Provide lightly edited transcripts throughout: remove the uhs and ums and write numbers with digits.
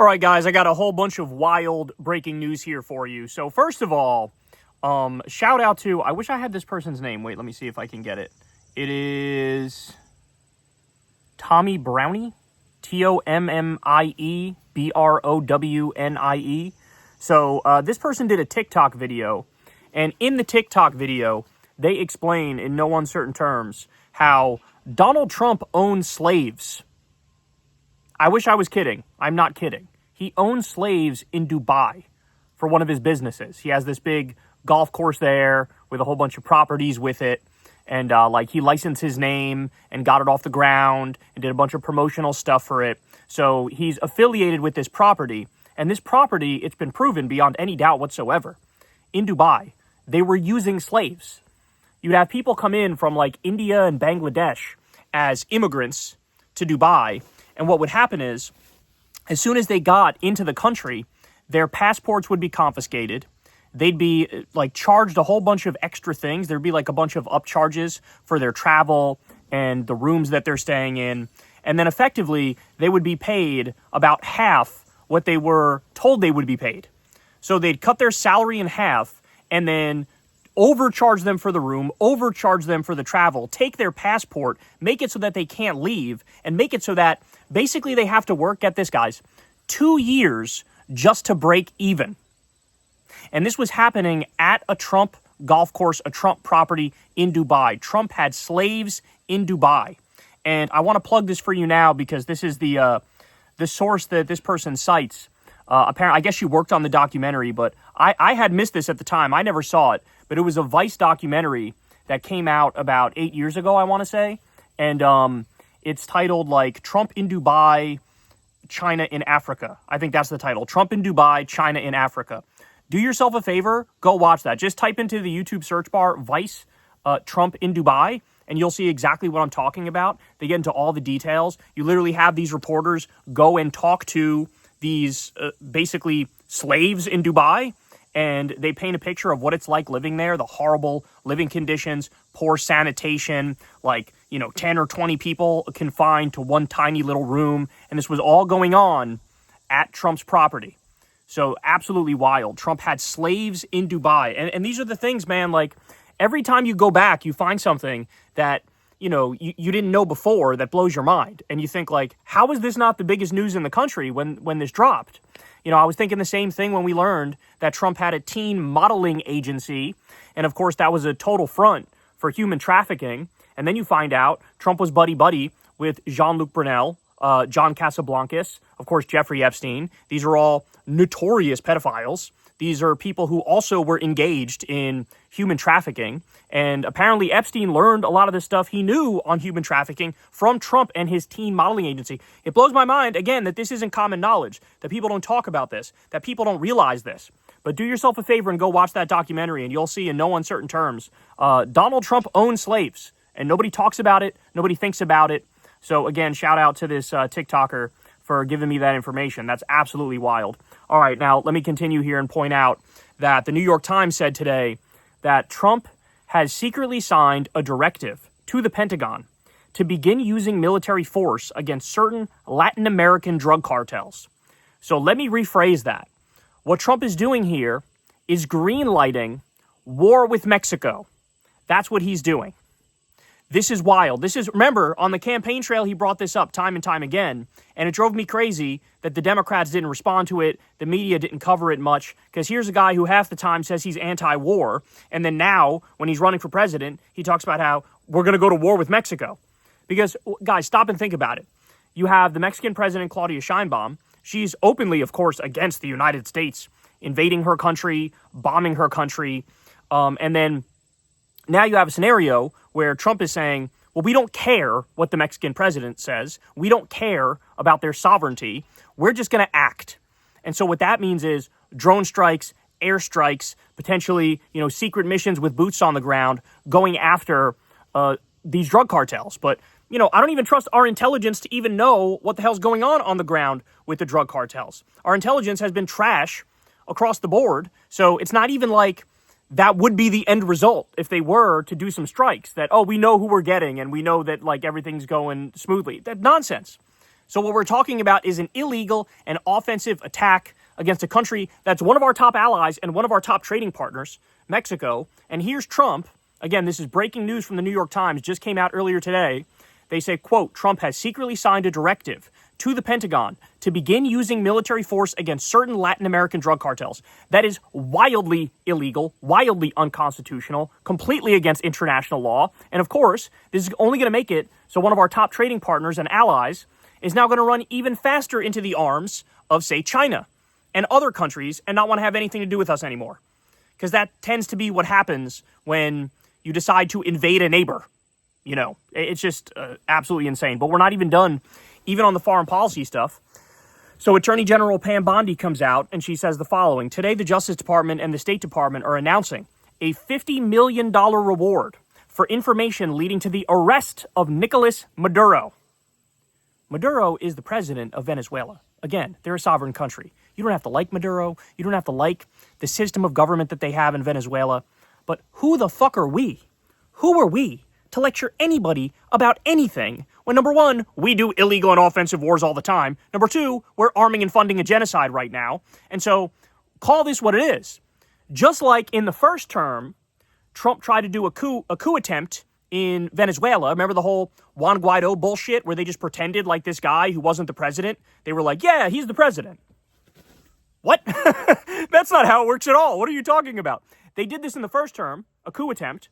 All right, guys, I got a whole bunch of wild breaking news here for you. So first of all, shout out to, I wish I had this person's name. Wait, let me see if I can get it. It is Tommy Brownie, Tommie So this person did a TikTok video, and in the TikTok video, they explain in no uncertain terms how Donald Trump owns slaves. I wish I was kidding. I'm not kidding. He owns slaves in Dubai for one of his businesses. He has this big golf course there with a whole bunch of properties with it. And he licensed his name and got it off the ground and did a bunch of promotional stuff for it. So he's affiliated with this property. And this property, it's been proven beyond any doubt whatsoever. In Dubai, they were using slaves. You'd have people come in from like India and Bangladesh as immigrants to Dubai. And what would happen is, as soon as they got into the country, their passports would be confiscated. They'd be like charged a whole bunch of extra things. There'd be like a bunch of upcharges for their travel and the rooms that they're staying in. And then effectively, they would be paid about half what they were told they would be paid. So they'd cut their salary in half and then overcharge them for the room, overcharge them for the travel, take their passport, make it so that they can't leave, and make it so that basically they have to work, get this guys, 2 years just to break even. And this was happening at a Trump golf course, a Trump property in Dubai. Trump had slaves in Dubai. And I want to plug this for you now because this is the source that this person cites. Apparently, I guess she worked on the documentary, but I had missed this at the time. I never saw it. But it was a Vice documentary that came out about 8 years ago, I want to say. And it's titled like Trump in Dubai, China in Africa. I think that's the title. Trump in Dubai, China in Africa. Do yourself a favor, go watch that. Just type into the YouTube search bar, Vice, Trump in Dubai, and you'll see exactly what I'm talking about. They get into all the details. You literally have these reporters go and talk to these basically slaves in Dubai, and they paint a picture of what it's like living there, the horrible living conditions, poor sanitation, 10 or 20 people confined to one tiny little room. And this was all going on at Trump's property. So absolutely wild. Trump had slaves in Dubai. And these are the things, man, like every time you go back, you find something that, you didn't know before that blows your mind. And you think like, how is this not the biggest news in the country when this dropped? I was thinking the same thing when we learned that Trump had a teen modeling agency. And of course, that was a total front for human trafficking. And then you find out Trump was buddy-buddy with Jean-Luc Brunel, John Casablancas, of course, Jeffrey Epstein. These are all notorious pedophiles. These are people who also were engaged in human trafficking. And apparently Epstein learned a lot of the stuff he knew on human trafficking from Trump and his teen modeling agency. It blows my mind, again, that this isn't common knowledge, that people don't talk about this, that people don't realize this. But do yourself a favor and go watch that documentary, and you'll see in no uncertain terms, Donald Trump owned slaves, and nobody talks about it, nobody thinks about it. So again, shout out to this TikToker for giving me that information. That's absolutely wild. All right, now let me continue here and point out that the New York Times said today that Trump has secretly signed a directive to the Pentagon to begin using military force against certain Latin American drug cartels. So let me rephrase that. What Trump is doing here is greenlighting war with Mexico. That's what he's doing. This is wild. Remember, on the campaign trail, he brought this up time and time again, and it drove me crazy that the Democrats didn't respond to it, the media didn't cover it much, because here's a guy who half the time says he's anti-war, and then now, when he's running for president, he talks about how we're going to go to war with Mexico. Because, guys, stop and think about it. You have the Mexican president, Claudia Sheinbaum. She's openly, of course, against the United States, invading her country, bombing her country, and then now you have a scenario where Trump is saying, well, we don't care what the Mexican president says. We don't care about their sovereignty. We're just going to act. And so what that means is drone strikes, airstrikes, potentially, secret missions with boots on the ground going after these drug cartels. But, I don't even trust our intelligence to even know what the hell's going on the ground with the drug cartels. Our intelligence has been trash across the board. So it's not even like that would be the end result if they were to do some strikes, that, we know who we're getting and we know that everything's going smoothly. That's nonsense. So what we're talking about is an illegal and offensive attack against a country that's one of our top allies and one of our top trading partners, Mexico. And here's Trump. Again, this is breaking news from the New York Times, just came out earlier today. They say, quote, Trump has secretly signed a directive to the Pentagon to begin using military force against certain Latin American drug cartels. That is wildly illegal, wildly unconstitutional, completely against international law. And of course, this is only going to make it so one of our top trading partners and allies is now going to run even faster into the arms of, say, China and other countries and not want to have anything to do with us anymore. Because that tends to be what happens when you decide to invade a neighbor. You know, it's just absolutely insane. But we're not even done, even on the foreign policy stuff. So Attorney General Pam Bondi comes out and she says the following. Today, the Justice Department and the State Department are announcing a $50 million reward for information leading to the arrest of Nicolas Maduro. Maduro is the president of Venezuela. Again, they're a sovereign country. You don't have to like Maduro. You don't have to like the system of government that they have in Venezuela. But who the fuck are we? Who are we to lecture anybody about anything when, number one, we do illegal and offensive wars all the time. Number two, we're arming and funding a genocide right now. And so call this what it is. Just like in the first term, Trump tried to do a coup attempt in Venezuela. Remember the whole Juan Guaido bullshit where they just pretended like this guy who wasn't the president? They were like, yeah, he's the president. What? That's not how it works at all. What are you talking about? They did this in the first term, a coup attempt,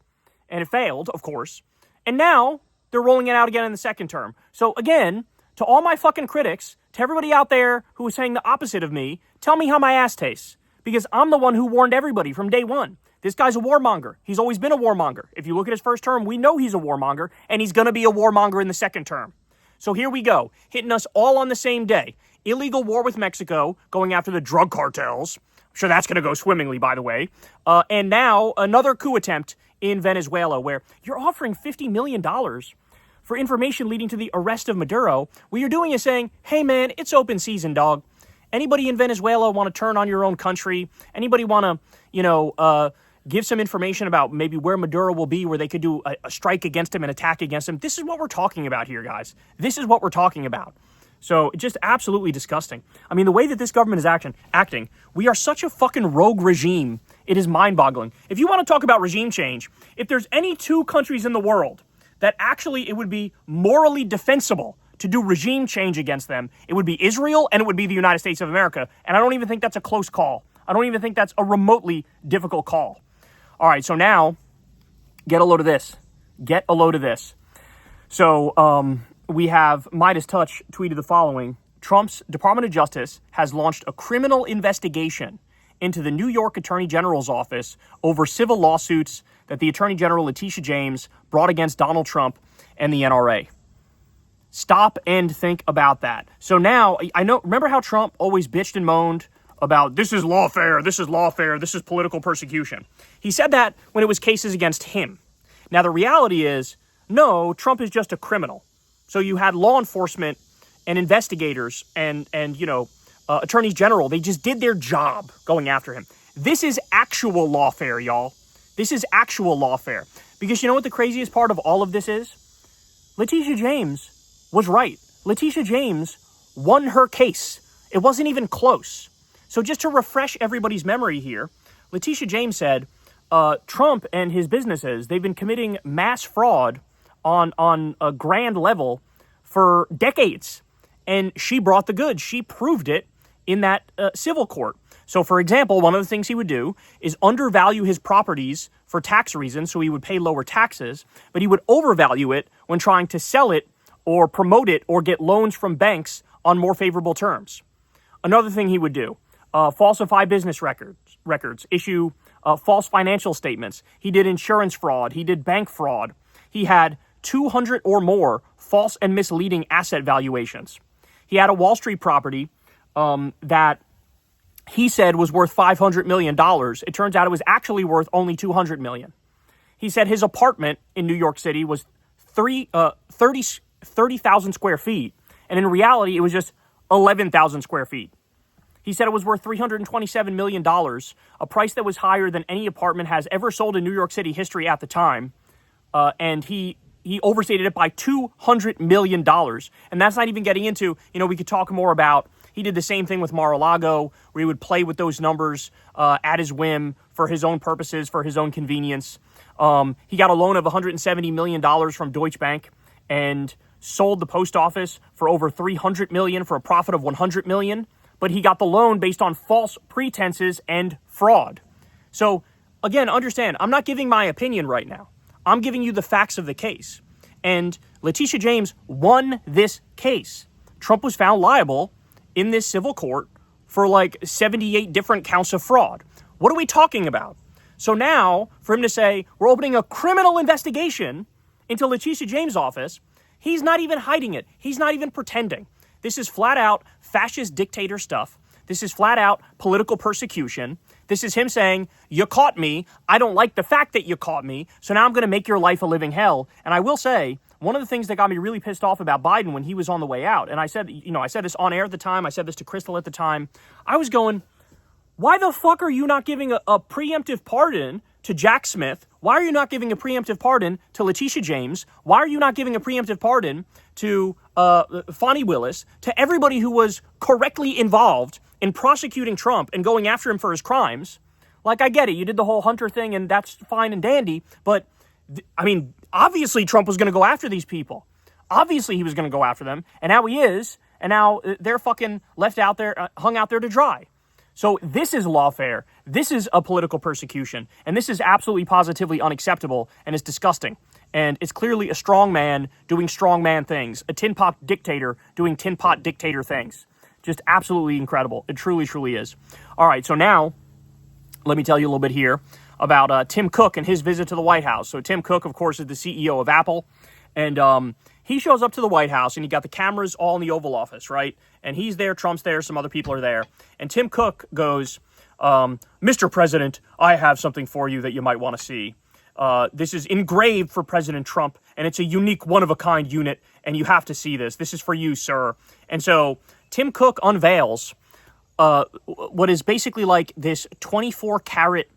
and it failed, of course. And now they're rolling it out again in the second term. So again, to all my fucking critics, to everybody out there who is saying the opposite of me, tell me how my ass tastes. Because I'm the one who warned everybody from day one. This guy's a warmonger. He's always been a warmonger. If you look at his first term, we know he's a warmonger, and he's going to be a warmonger in the second term. So here we go, hitting us all on the same day. Illegal war with Mexico, going after the drug cartels. I'm sure that's going to go swimmingly, by the way. And now another coup attempt in Venezuela where you're offering $50 million for information leading to the arrest of Maduro. What you're doing is saying, hey, man, it's open season, dog. Anybody in Venezuela want to turn on your own country? Anybody want to, give some information about maybe where Maduro will be, where they could do a strike against him, an attack against him? This is what we're talking about here, guys. This is what we're talking about. So just absolutely disgusting. I mean, the way that this government is acting, we are such a fucking rogue regime. It is mind-boggling. If you want to talk about regime change, if there's any two countries in the world that actually it would be morally defensible to do regime change against them, it would be Israel and it would be the United States of America. And I don't even think that's a close call. I don't even think that's a remotely difficult call. All right, so now, get a load of this. Get a load of this. So, we have Midas Touch tweeted the following. Trump's Department of Justice has launched a criminal investigation into the New York Attorney General's office over civil lawsuits that the Attorney General Letitia James brought against Donald Trump and the NRA. Stop and think about that. So now, remember how Trump always bitched and moaned about this is lawfare, this is lawfare, this is political persecution. He said that when it was cases against him. Now, the reality is, no, Trump is just a criminal. So you had law enforcement and investigators and attorneys general. They just did their job going after him. This is actual lawfare, y'all. This is actual lawfare. Because you know what the craziest part of all of this is? Letitia James was right. Letitia James won her case. It wasn't even close. So just to refresh everybody's memory here, Letitia James said, Trump and his businesses, they've been committing mass fraud on a grand level for decades. And she brought the goods. She proved it in that civil court. So, for example, one of the things he would do is undervalue his properties for tax reasons, so he would pay lower taxes, but he would overvalue it when trying to sell it or promote it or get loans from banks on more favorable terms. Another thing he would do, falsify business records, issue false financial statements. He did insurance fraud. He did bank fraud. He had 200 or more false and misleading asset valuations. He had a Wall Street property that he said was worth $500 million. It turns out it was actually worth only $200 million. He said his apartment in New York City was 30,000 square feet, and in reality, it was just 11,000 square feet. He said it was worth $327 million, a price that was higher than any apartment has ever sold in New York City history at the time. And he he overstated it by $200 million. And that's not even getting into, we could talk more about, he did the same thing with Mar-a-Lago, where he would play with those numbers at his whim for his own purposes, for his own convenience. He got a loan of $170 million from Deutsche Bank and sold the post office for over $300 million for a profit of $100 million. But he got the loan based on false pretenses and fraud. So, again, understand, I'm not giving my opinion right now. I'm giving you the facts of the case. And Letitia James won this case. Trump was found liable in this civil court for like 78 different counts of fraud. What are we talking about? So now, for him to say, we're opening a criminal investigation into Letitia James' office, he's not even hiding it. He's not even pretending. This is flat out fascist dictator stuff. This is flat out political persecution. This is him saying, you caught me. I don't like the fact that you caught me. So now I'm going to make your life a living hell. And I will say, one of the things that got me really pissed off about Biden when he was on the way out, and I said this on air at the time. I said this to Crystal at the time. I was going, why the fuck are you not giving a preemptive pardon to Jack Smith? Why are you not giving a preemptive pardon to Letitia James? Why are you not giving a preemptive pardon to Fani Willis, to everybody who was correctly involved in prosecuting Trump and going after him for his crimes? Like, I get it. You did the whole Hunter thing, and that's fine and dandy. But, obviously Trump was going to go after these people. Obviously he was going to go after them. And now he is. And now they're fucking left out there, hung out there to dry. So this is lawfare. This is a political persecution. And this is absolutely positively unacceptable and is disgusting. And it's clearly a strong man doing strong man things. A tin pot dictator doing tin pot dictator things. Just absolutely incredible. It truly, truly is. All right, so now let me tell you a little bit here about Tim Cook and his visit to the White House. So Tim Cook, of course, is the CEO of Apple. And he shows up to the White House, and you got the cameras all in the Oval Office, right? And he's there, Trump's there, some other people are there. And Tim Cook goes, Mr. President, I have something for you that you might want to see. This is engraved for President Trump, and it's a unique, one-of-a-kind unit, and you have to see this. This is for you, sir. And so Tim Cook unveils what is basically like this 24-carat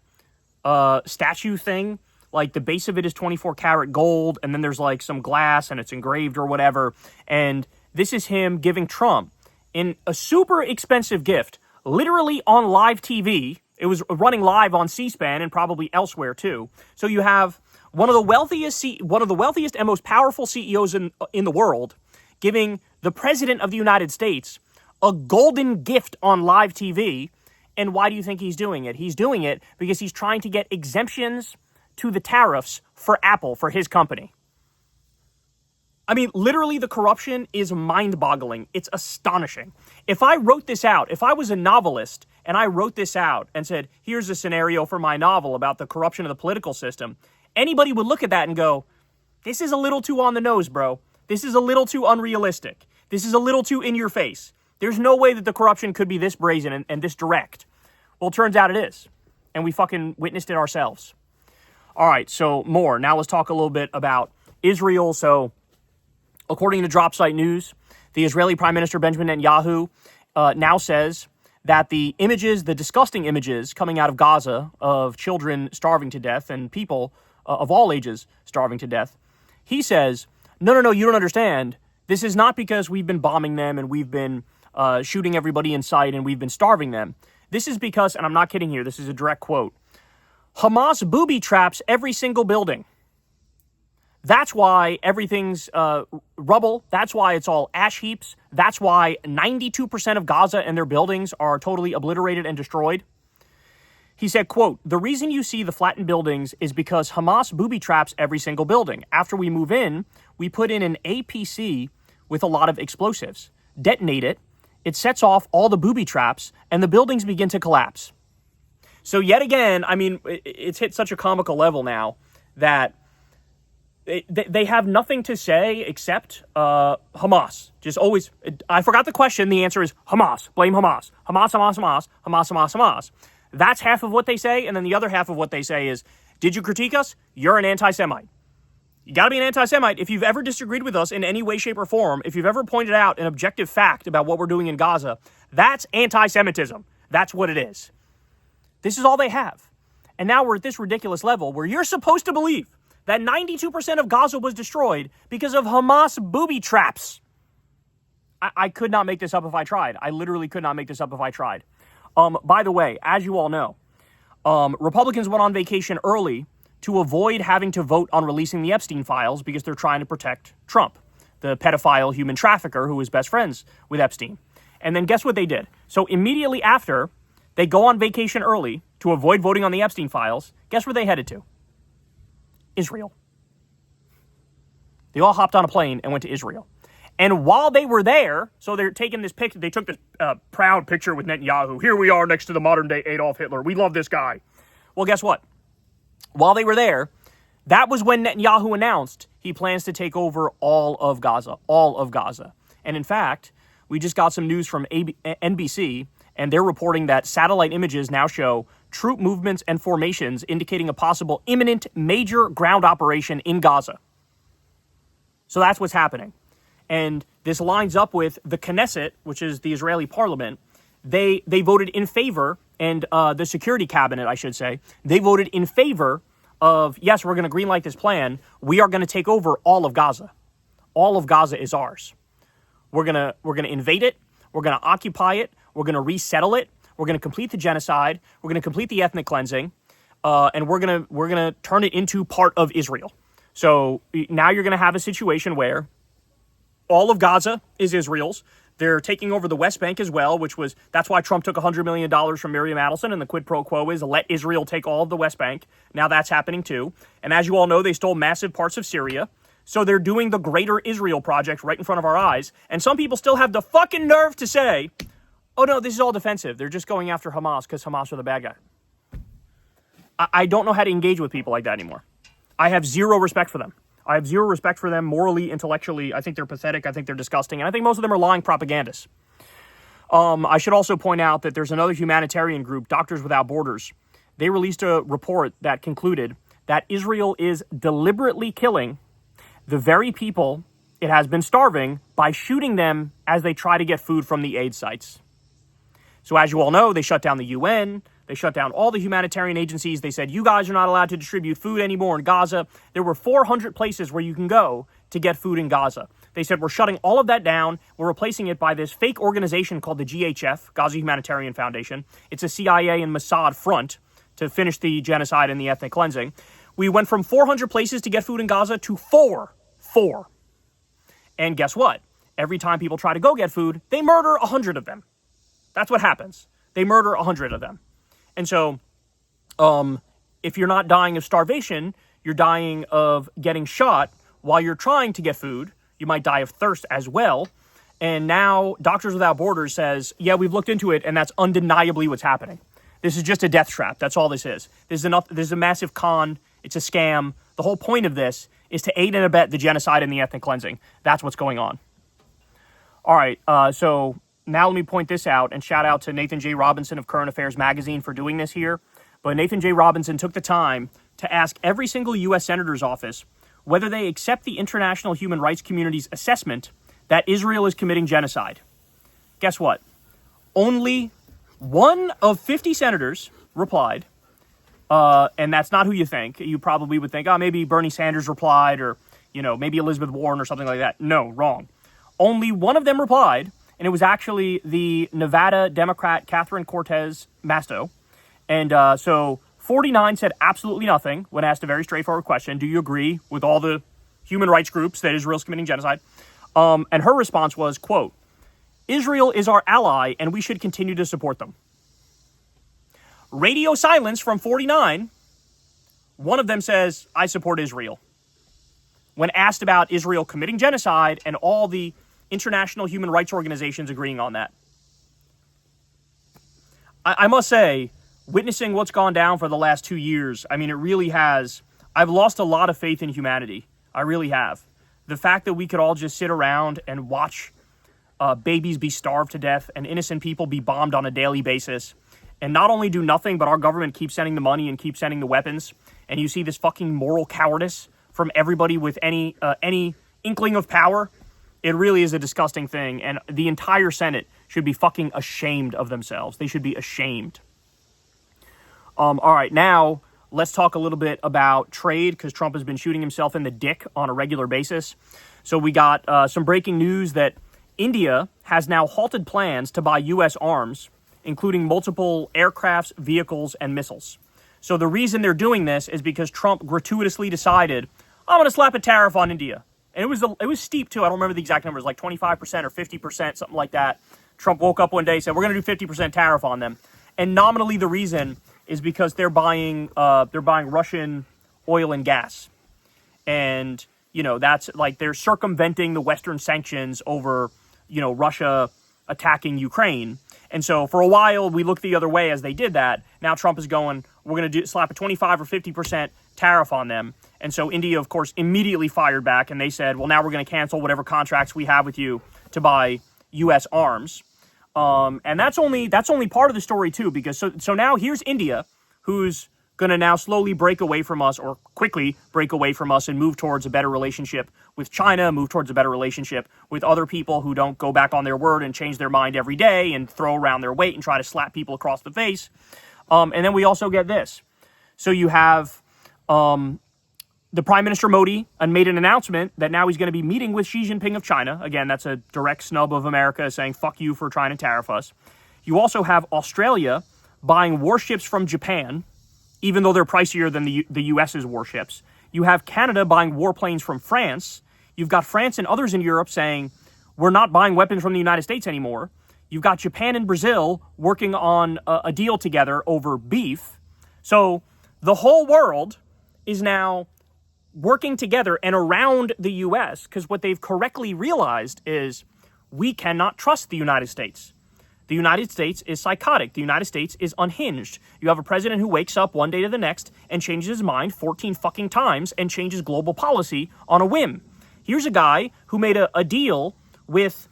statue thing. Like, the base of it is 24-karat gold, and then there's, like, some glass, and it's engraved or whatever. And this is him giving Trump in a super expensive gift, literally on live TV. It was running live on C-SPAN and probably elsewhere, too. So you have one of the wealthiest and most powerful CEOs in the world giving the President of the United States a golden gift on live TV. And why do you think he's doing it? He's doing it because he's trying to get exemptions to the tariffs for Apple, for his company. Literally, the corruption is mind-boggling. It's astonishing. If I wrote this out, if I was a novelist and I wrote this out and said, here's a scenario for my novel about the corruption of the political system, anybody would look at that and go, this is a little too on the nose, bro. This is a little too unrealistic. This is a little too in your face. There's no way that the corruption could be this brazen and this direct. Well, it turns out it is. And we fucking witnessed it ourselves. All right, so more. Now let's talk a little bit about Israel. So, according to Dropsite News, the Israeli Prime Minister Benjamin Netanyahu now says that the disgusting images coming out of Gaza of children starving to death and people of all ages starving to death, he says, no, you don't understand. This is not because we've been bombing them and we've been shooting everybody in sight and we've been starving them. This is because, and I'm not kidding here, this is a direct quote, Hamas booby traps every single building. That's why everything's rubble. That's why it's all ash heaps. That's why 92% of Gaza and their buildings are totally obliterated and destroyed. He said, quote, the reason you see the flattened buildings is because Hamas booby traps every single building. After we move in, we put in an APC with a lot of explosives. Detonate it. It sets off all the booby traps and the buildings begin to collapse. So yet again, it's hit such a comical level now that they have nothing to say except Hamas. Just always, I forgot the question. The answer is Hamas. Blame Hamas. Hamas. That's half of what they say. And then the other half of what they say is, did you critique us? You're an anti-Semite. You got to be an anti-Semite. If you've ever disagreed with us in any way, shape, or form, if you've ever pointed out an objective fact about what we're doing in Gaza, that's anti-Semitism. That's what it is. This is all they have. And now we're at this ridiculous level where you're supposed to believe that 92% of Gaza was destroyed because of Hamas booby traps. I could not make this up if I tried. I literally could not make this up if I tried. By the way, as you all know, Republicans went on vacation early to avoid having to vote on releasing the Epstein files because they're trying to protect Trump, the pedophile human trafficker who was best friends with Epstein. And then guess what they did? So immediately after they go on vacation early to avoid voting on the Epstein files, guess where they headed to? Israel. They all hopped on a plane and went to Israel. And while they were there, so they're taking this picture, they took this proud picture with Netanyahu. Here we are next to the modern day Adolf Hitler. We love this guy. Well, guess what? While they were there, that was when Netanyahu announced he plans to take over all of Gaza. And in fact, we just got some news from NBC, and they're reporting that satellite images now show troop movements and formations indicating a possible imminent major ground operation in Gaza. So that's what's happening. And this lines up with the Knesset, which is the Israeli parliament. They voted in favor, and the security cabinet, I should say, they voted in favor of, yes, we're going to greenlight this plan. We are going to take over all of Gaza. All of Gaza is ours. We're gonna invade it. We're going to occupy it. We're going to resettle it. We're going to complete the genocide. We're going to complete the ethnic cleansing, and we're gonna turn it into part of Israel. So now you're going to have a situation where all of Gaza is Israel's. They're taking over the West Bank as well, that's why Trump took $100 million from Miriam Adelson, and the quid pro quo is let Israel take all of the West Bank. Now that's happening too. And as you all know, they stole massive parts of Syria. So they're doing the Greater Israel Project right in front of our eyes. And some people still have the fucking nerve to say, oh no, this is all defensive. They're just going after Hamas because Hamas are the bad guy. I don't know how to engage with people like that anymore. I have zero respect for them. I have zero respect for them morally, intellectually. I think they're pathetic. I think they're disgusting. And I think most of them are lying propagandists. I should also point out that there's another humanitarian group, Doctors Without Borders. They released a report that concluded that Israel is deliberately killing the very people it has been starving by shooting them as they try to get food from the aid sites. So as you all know, they shut down the UN. They shut down all the humanitarian agencies. They said, you guys are not allowed to distribute food anymore in Gaza. There were 400 places where you can go to get food in Gaza. They said, we're shutting all of that down. We're replacing it by this fake organization called the GHF, Gaza Humanitarian Foundation. It's a CIA and Mossad front to finish the genocide and the ethnic cleansing. We went from 400 places to get food in Gaza to four. And guess what? Every time people try to go get food, they murder 100 of them. That's what happens. They murder 100 of them. And so, if you're not dying of starvation, you're dying of getting shot while you're trying to get food. You might die of thirst as well. And now Doctors Without Borders says, yeah, we've looked into it, and that's undeniably what's happening. This is just a death trap. That's all this is. This is a massive con. It's a scam. The whole point of this is to aid and abet the genocide and the ethnic cleansing. That's what's going on. All right, so now let me point this out and shout out to Nathan J. Robinson of Current Affairs Magazine for doing this here. But Nathan J. Robinson took the time to ask every single U.S. Senator's office whether they accept the international human rights community's assessment that Israel is committing genocide. Guess what? Only one of 50 senators replied, and that's not who you think. You probably would think, maybe Bernie Sanders replied, or, maybe Elizabeth Warren or something like that. No, wrong. Only one of them replied, and it was actually the Nevada Democrat Catherine Cortez Masto. And so 49 said absolutely nothing when asked a very straightforward question. Do you agree with all the human rights groups that Israel's committing genocide? And her response was, quote, Israel is our ally and we should continue to support them. Radio silence from 49. One of them says, I support Israel. When asked about Israel committing genocide and all the international human rights organizations agreeing on that. I must say, witnessing what's gone down for the last 2 years, it really has. I've lost a lot of faith in humanity. I really have. The fact that we could all just sit around and watch babies be starved to death and innocent people be bombed on a daily basis, and not only do nothing, but our government keeps sending the money and keeps sending the weapons, and you see this fucking moral cowardice from everybody with any inkling of power. It really is a disgusting thing, and the entire Senate should be fucking ashamed of themselves. They should be ashamed. All right, now, let's talk a little bit about trade, because Trump has been shooting himself in the dick on a regular basis. So we got some breaking news that India has now halted plans to buy U.S. arms, including multiple aircrafts, vehicles, and missiles. So the reason they're doing this is because Trump gratuitously decided, I'm going to slap a tariff on India. And it was steep, too. I don't remember the exact numbers, like 25% or 50%, something like that. Trump woke up one day and said, we're going to do 50% tariff on them. And nominally the reason is because they're buying Russian oil and gas. And, you know, that's like they're circumventing the Western sanctions over, you know, Russia attacking Ukraine. And so for a while, we looked the other way as they did that. Now Trump is going, we're going to slap a 25 or 50% tariff on them. And so India, of course, immediately fired back. And they said, well, now we're going to cancel whatever contracts we have with you to buy U.S. arms. And that's only part of the story, too, because so now here's India, who's going to now slowly break away from us, or quickly break away from us, and move towards a better relationship with China, move towards a better relationship with other people who don't go back on their word and change their mind every day and throw around their weight and try to slap people across the face. And then we also get this. So you have the Prime Minister Modi made an announcement that now he's going to be meeting with Xi Jinping of China. Again, that's a direct snub of America saying, fuck you for trying to tariff us. You also have Australia buying warships from Japan, even though they're pricier than the U.S.'s warships. You have Canada buying warplanes from France. You've got France and others in Europe saying, we're not buying weapons from the United States anymore. You've got Japan and Brazil working on a deal together over beef. So the whole world is now working together and around the U.S., because what they've correctly realized is we cannot trust the United States. The United States is psychotic. The United States is unhinged. You have a president who wakes up one day to the next and changes his mind 14 fucking times and changes global policy on a whim. Here's a guy who made a deal with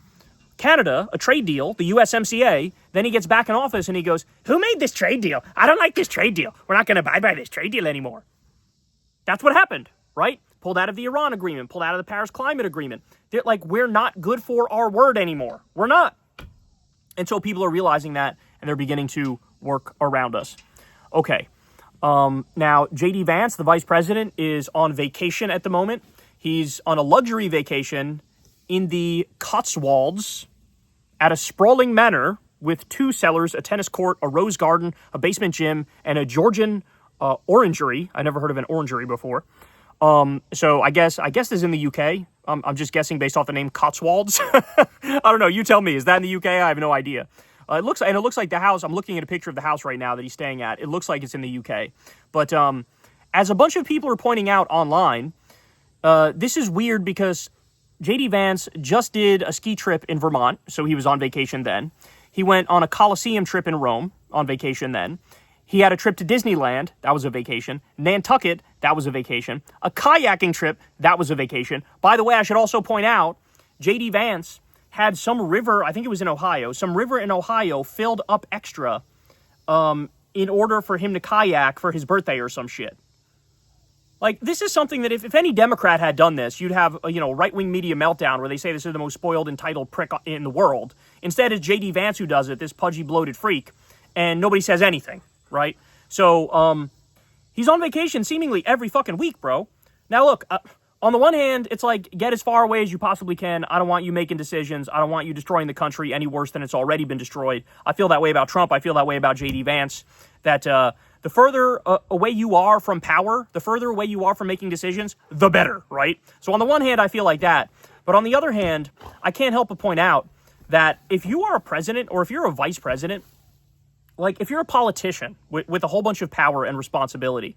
Canada, a trade deal, the USMCA. Then he gets back in office and he goes, who made this trade deal? I don't like this trade deal. We're not going to abide by this trade deal anymore. That's what happened, right? Pulled out of the Iran agreement, pulled out of the Paris Climate Agreement. They're like, we're not good for our word anymore. We're not. And so people are realizing that, and they're beginning to work around us. Okay. Now, J.D. Vance, the vice president, is on vacation at the moment. He's on a luxury vacation in the Cotswolds at a sprawling manor with 2 cellars, a tennis court, a rose garden, a basement gym, and a Georgian orangery. I never heard of an orangery before. So I guess this is in the UK. I'm just guessing based off the name Cotswolds. I don't know. You tell me. Is that in the UK? I have no idea. It looks like the house. I'm looking at a picture of the house right now that he's staying at. It looks like it's in the UK. But as a bunch of people are pointing out online, this is weird because J.D. Vance just did a ski trip in Vermont, so he was on vacation then. He went on a Colosseum trip in Rome on vacation then. He had a trip to Disneyland, that was a vacation. Nantucket, that was a vacation. A kayaking trip, that was a vacation. By the way, I should also point out, J.D. Vance had some river, I think it was in Ohio, some river in Ohio filled up extra in order for him to kayak for his birthday or some shit. Like, this is something that if any Democrat had done this, you'd have a right-wing media meltdown where they say this is the most spoiled, entitled prick in the world. Instead, it's J.D. Vance who does it, this pudgy, bloated freak, and nobody says anything. Right? So, he's on vacation seemingly every fucking week, bro. Now, look, on the one hand, it's like, get as far away as you possibly can. I don't want you making decisions. I don't want you destroying the country any worse than it's already been destroyed. I feel that way about Trump. I feel that way about J.D. Vance. That the further away you are from power, the further away you are from making decisions, the better, right? So on the one hand, I feel like that. But on the other hand, I can't help but point out that if you are a president or if you're a vice president, like, if you're a politician with a whole bunch of power and responsibility,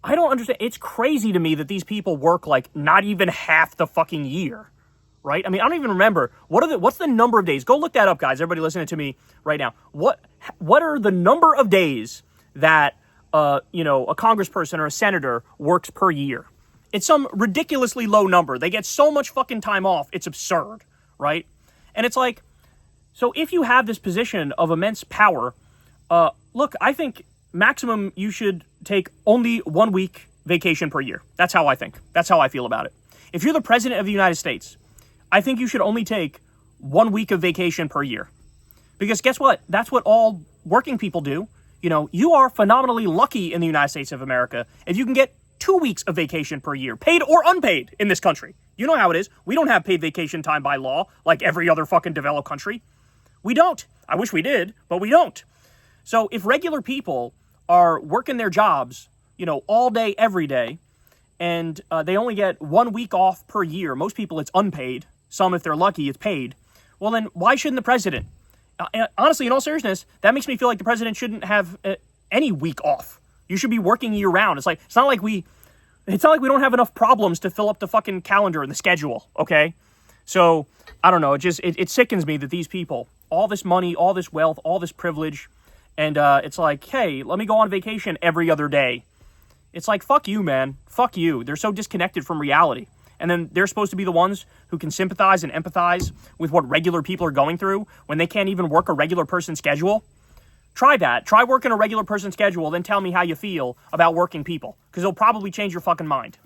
I don't understand. It's crazy to me that these people work, like, not even half the fucking year, right? I mean, I don't even remember. What's the number of days? Go look that up, guys. Everybody listening to me right now. What are the number of days that, a congressperson or a senator works per year? It's some ridiculously low number. They get so much fucking time off. It's absurd, right? And it's like, so if you have this position of immense power, look, I think maximum you should take only 1 week vacation per year. That's how I think. That's how I feel about it. If you're the president of the United States, I think you should only take 1 week of vacation per year. Because guess what? That's what all working people do. You are phenomenally lucky in the United States of America if you can get 2 weeks of vacation per year, paid or unpaid, in this country. You know how it is. We don't have paid vacation time by law like every other fucking developed country. We don't. I wish we did, but we don't. So if regular people are working their jobs, all day, every day, and they only get 1 week off per year, most people it's unpaid. Some, if they're lucky, it's paid. Well, then why shouldn't the president? Honestly, in all seriousness, that makes me feel like the president shouldn't have any week off. You should be working year round. It's not like we don't have enough problems to fill up the fucking calendar and the schedule, okay? So, I don't know. It sickens me that these people, all this money, all this wealth, all this privilege, and it's like, hey, let me go on vacation every other day. It's like, fuck you, man. Fuck you. They're so disconnected from reality. And then they're supposed to be the ones who can sympathize and empathize with what regular people are going through when they can't even work a regular person's schedule. Try that. Try working a regular person's schedule, then tell me how you feel about working people, because it'll probably change your fucking mind.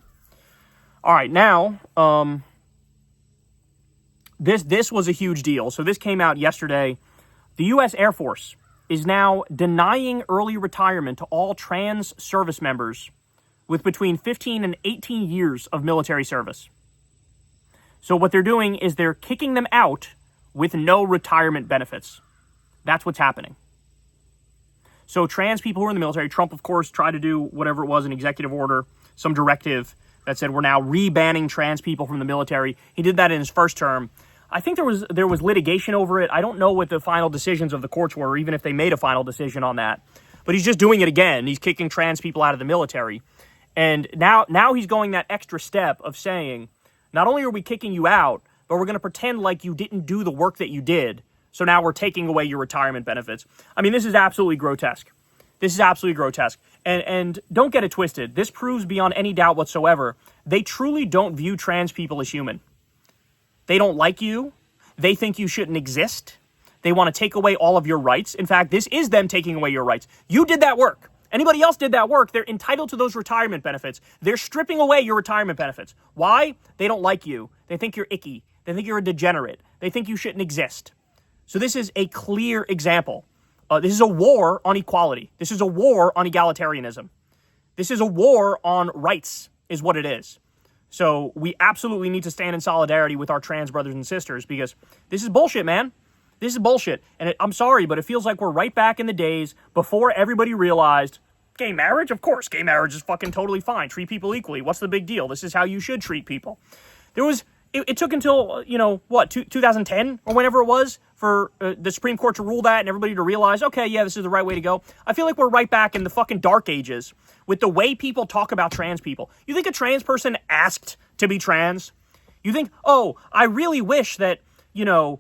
All right, now, this was a huge deal. So this came out yesterday. The U.S. Air Force is now denying early retirement to all trans service members with between 15 and 18 years of military service. So what they're doing is they're kicking them out with no retirement benefits. That's what's happening. So trans people who are in the military, Trump, of course, tried to do whatever it was, an executive order, some directive that said we're now re-banning trans people from the military. He did that in his first term. I think there was litigation over it. I don't know what the final decisions of the courts were, or even if they made a final decision on that. But he's just doing it again. He's kicking trans people out of the military. And now he's going that extra step of saying, not only are we kicking you out, but we're going to pretend like you didn't do the work that you did. So now we're taking away your retirement benefits. I mean, this is absolutely grotesque. This is absolutely grotesque. And don't get it twisted. This proves beyond any doubt whatsoever, they truly don't view trans people as human. They don't like you. They think you shouldn't exist. They want to take away all of your rights. In fact, this is them taking away your rights. You did that work. Anybody else did that work, they're entitled to those retirement benefits. They're stripping away your retirement benefits. Why? They don't like you. They think you're icky. They think you're a degenerate. They think you shouldn't exist. So this is a clear example. This is a war on equality. This is a war on egalitarianism. This is a war on rights, is what it is. So we absolutely need to stand in solidarity with our trans brothers and sisters, because this is bullshit, man. This is bullshit. And I'm sorry, but it feels like we're right back in the days before everybody realized gay marriage. Of course, gay marriage is fucking totally fine. Treat people equally. What's the big deal? This is how you should treat people. It took until, 2010 or whenever it was for the Supreme Court to rule that and everybody to realize, okay, yeah, this is the right way to go. I feel like we're right back in the fucking dark ages with the way people talk about trans people. You think a trans person asked to be trans? You think, oh, I really wish that, the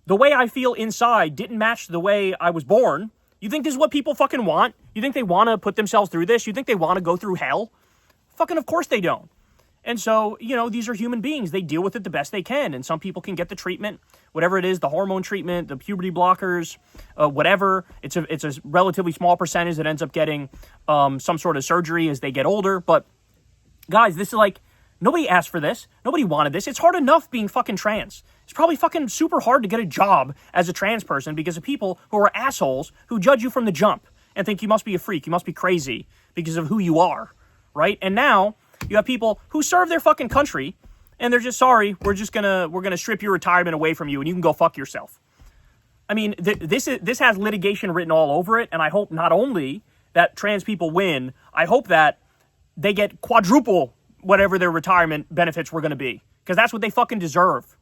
way I feel inside didn't match the way I was born. You think this is what people fucking want? You think they want to put themselves through this? You think they want to go through hell? Fucking of course they don't. And so, these are human beings. They deal with it the best they can. And some people can get the treatment, whatever it is, the hormone treatment, the puberty blockers, whatever. It's a relatively small percentage that ends up getting some sort of surgery as they get older. But guys, this is like, nobody asked for this. Nobody wanted this. It's hard enough being fucking trans. It's probably fucking super hard to get a job as a trans person because of people who are assholes who judge you from the jump and think you must be a freak, you must be crazy because of who you are, right? And now you have people who serve their fucking country and they're just, sorry, we're gonna strip your retirement away from you and you can go fuck yourself. I mean, this has litigation written all over it, and I hope not only that trans people win, I hope that they get quadruple whatever their retirement benefits were going to be, because that's what they fucking deserve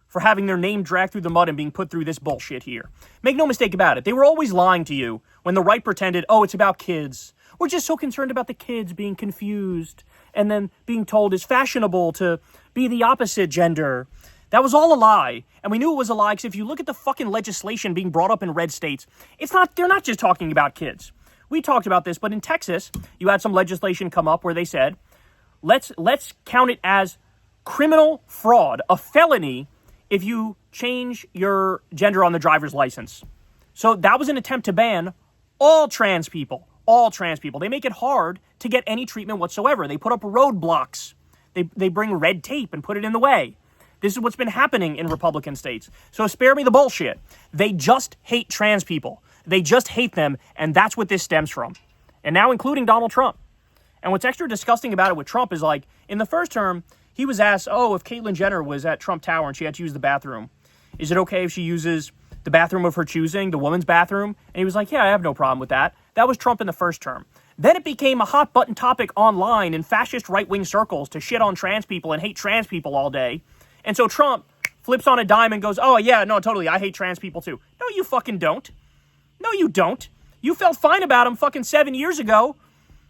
for having their name dragged through the mud and being put through this bullshit here. Make no mistake about it. They were always lying to you when the right pretended, oh, it's about kids. We're just so concerned about the kids being confused and then being told it's fashionable to be the opposite gender. That was all a lie. And we knew it was a lie because if you look at the fucking legislation being brought up in red states, they're not just talking about kids. We talked about this, but in Texas, you had some legislation come up where they said, let's count it as criminal fraud, a felony, if you change your gender on the driver's license. So that was an attempt to ban all trans people. All trans people. They make it hard to get any treatment whatsoever. They put up roadblocks. They bring red tape and put it in the way. This is what's been happening in Republican states. So spare me the bullshit. They just hate trans people. They just hate them, and that's what this stems from. And now including Donald Trump. And what's extra disgusting about it with Trump is, like, in the first term, he was asked, if Caitlyn Jenner was at Trump Tower and she had to use the bathroom, is it okay if she uses the bathroom of her choosing, the woman's bathroom? And he was like, yeah, I have no problem with that. That was Trump in the first term. Then it became a hot button topic online in fascist right-wing circles to shit on trans people and hate trans people all day. And so Trump flips on a dime and goes, oh, yeah, no, totally, I hate trans people too. No, you fucking don't. No, you don't. You felt fine about them fucking 7 years ago.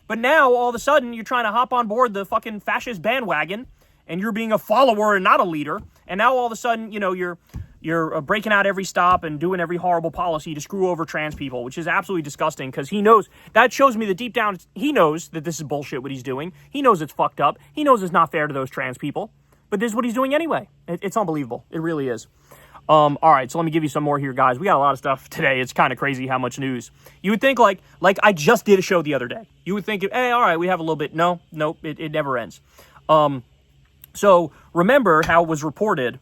But now, all of a sudden, you're trying to hop on board the fucking fascist bandwagon, and you're being a follower and not a leader. And now, all of a sudden, you're breaking out every stop and doing every horrible policy to screw over trans people, which is absolutely disgusting, because he knows, that shows me that deep down, he knows that this is bullshit what he's doing. He knows it's fucked up. He knows it's not fair to those trans people. But this is what he's doing anyway. It's unbelievable. It really is. All right, so let me give you some more here, guys. We got a lot of stuff today. It's kind of crazy how much news. You would think, like I just did a show the other day. You would think, hey, all right, we have a little bit. No, it never ends. So remember how it was reported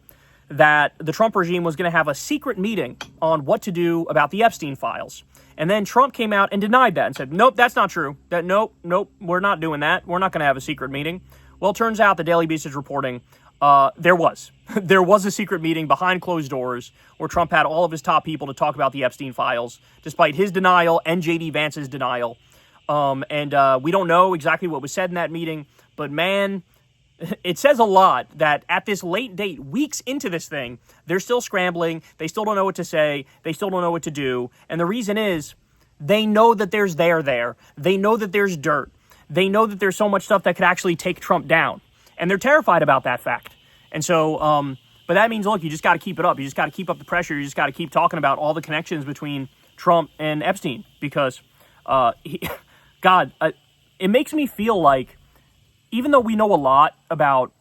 that the Trump regime was going to have a secret meeting on what to do about the Epstein files. And then Trump came out and denied that and said, nope, that's not true. Nope, we're not doing that. We're not going to have a secret meeting. Well, it turns out the Daily Beast is reporting there was a secret meeting behind closed doors where Trump had all of his top people to talk about the Epstein files, despite his denial and J.D. Vance's denial. And we don't know exactly what was said in that meeting, but man, it says a lot that at this late date, weeks into this thing, they're still scrambling. They still don't know what to say. They still don't know what to do. And the reason is they know that there's there. They know that there's dirt. They know that there's so much stuff that could actually take Trump down. And they're terrified about that fact. And so, but that means, look, you just got to keep it up. You just got to keep up the pressure. You just got to keep talking about all the connections between Trump and Epstein, because, it makes me feel like, even though we know a lot about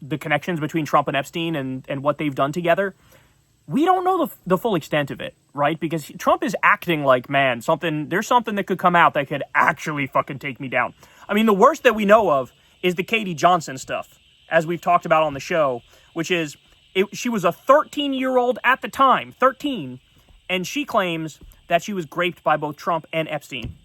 the connections between Trump and Epstein and what they've done together, we don't know the full extent of it, right? Because Trump is acting like, man, there's something that could come out that could actually fucking take me down. I mean, the worst that we know of is the Katie Johnson stuff, as we've talked about on the show, which is, she was a 13-year-old at the time, 13, and she claims that she was raped by both Trump and Epstein.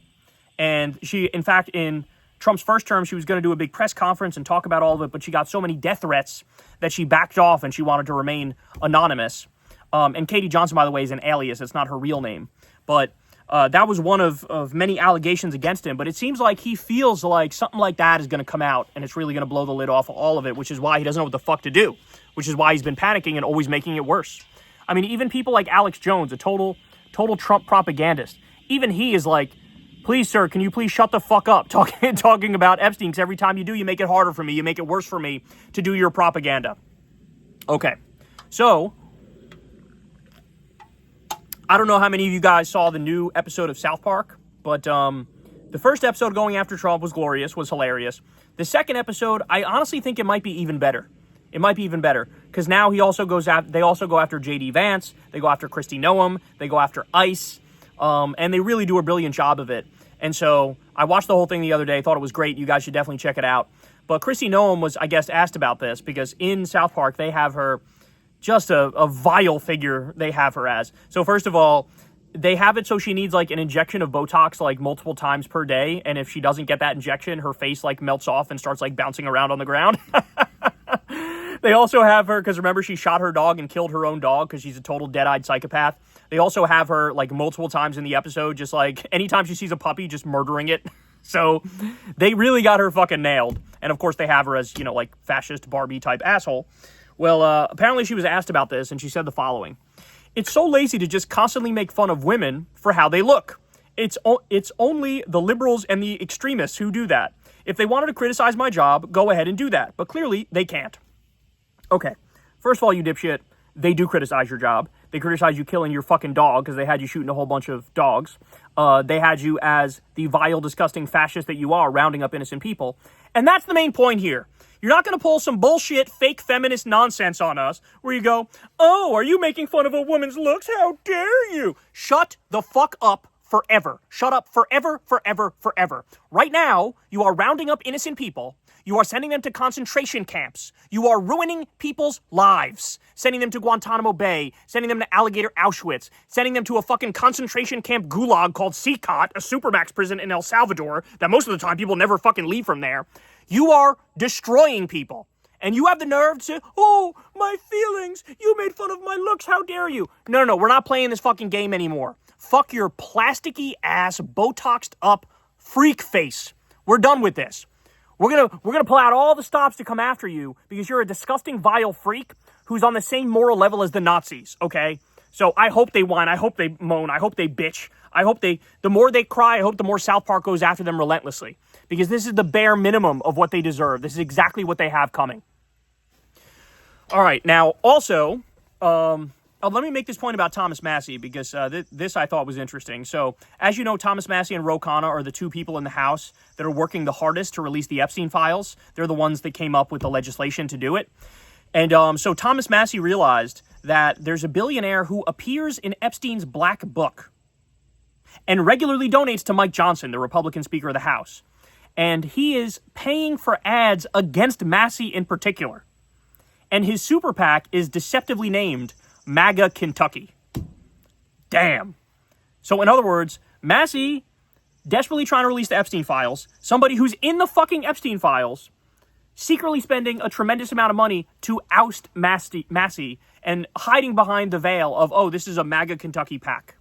And she, in fact, in Trump's first term, she was going to do a big press conference and talk about all of it, but she got so many death threats that she backed off and she wanted to remain anonymous. And Katie Johnson, by the way, is an alias. It's not her real name. But that was one of many allegations against him. But it seems like he feels like something like that is going to come out, and it's really going to blow the lid off of all of it, which is why he doesn't know what the fuck to do, which is why he's been panicking and always making it worse. I mean, even people like Alex Jones, a total Trump propagandist, even he is like, please, sir, can you please shut the fuck up talking about Epstein, because every time you do, you make it harder for me. You make it worse for me to do your propaganda. Okay, so I don't know how many of you guys saw the new episode of South Park, but the first episode going after Trump was glorious, was hilarious. The second episode, I honestly think it might be even better. It might be even better, because now they also go after J.D. Vance, they go after Kristi Noem, they go after ICE, and they really do a brilliant job of it. And so I watched the whole thing the other day, thought it was great. You guys should definitely check it out. But Kristi Noem was, I guess, asked about this, because in South Park, they have her just a vile figure they have her as. So first of all, they have it so she needs like an injection of Botox like multiple times per day. And if she doesn't get that injection, her face like melts off and starts like bouncing around on the ground. They also have her, because remember, she shot her dog and killed her own dog because she's a total dead-eyed psychopath. They also have her like multiple times in the episode, just like anytime she sees a puppy, just murdering it. So they really got her fucking nailed. And of course they have her as, like fascist Barbie type asshole. Well, apparently she was asked about this, and she said the following. It's so lazy to just constantly make fun of women for how they look. It's only the liberals and the extremists who do that. If they wanted to criticize my job, go ahead and do that. But clearly, they can't. Okay, first of all, you dipshit, they do criticize your job. They criticize you killing your fucking dog because they had you shooting a whole bunch of dogs. They had you as the vile, disgusting fascist that you are, rounding up innocent people. And that's the main point here. You're not going to pull some bullshit, fake feminist nonsense on us where you go, oh, are you making fun of a woman's looks? How dare you? Shut the fuck up forever. Shut up forever, forever, forever. Right now, you are rounding up innocent people. You are sending them to concentration camps. You are ruining people's lives. Sending them to Guantanamo Bay, sending them to Alligator Auschwitz, sending them to a fucking concentration camp gulag called CCOT, a supermax prison in El Salvador, that most of the time people never fucking leave from there. You are destroying people. And you have the nerve to say, oh, my feelings, you made fun of my looks, how dare you? No, we're not playing this fucking game anymore. Fuck your plasticky ass, Botoxed up freak face. We're done with this. We're gonna pull out all the stops to come after you because you're a disgusting, vile freak who's on the same moral level as the Nazis, okay? So I hope they whine, I hope they moan, I hope they bitch. The more they cry, I hope the more South Park goes after them relentlessly. Because this is the bare minimum of what they deserve. This is exactly what they have coming. All right, now also, let me make this point about Thomas Massie because this I thought was interesting. So, as you know, Thomas Massie and Ro Khanna are the two people in the House that are working the hardest to release the Epstein files. They're the ones that came up with the legislation to do it. And so Thomas Massie realized that there's a billionaire who appears in Epstein's black book and regularly donates to Mike Johnson, the Republican Speaker of the House. And he is paying for ads against Massie in particular. And his super PAC is deceptively named MAGA Kentucky. Damn. So in other words, Massie desperately trying to release the Epstein files, somebody who's in the fucking Epstein files, secretly spending a tremendous amount of money to oust Massie and hiding behind the veil of, oh, this is a MAGA Kentucky PAC.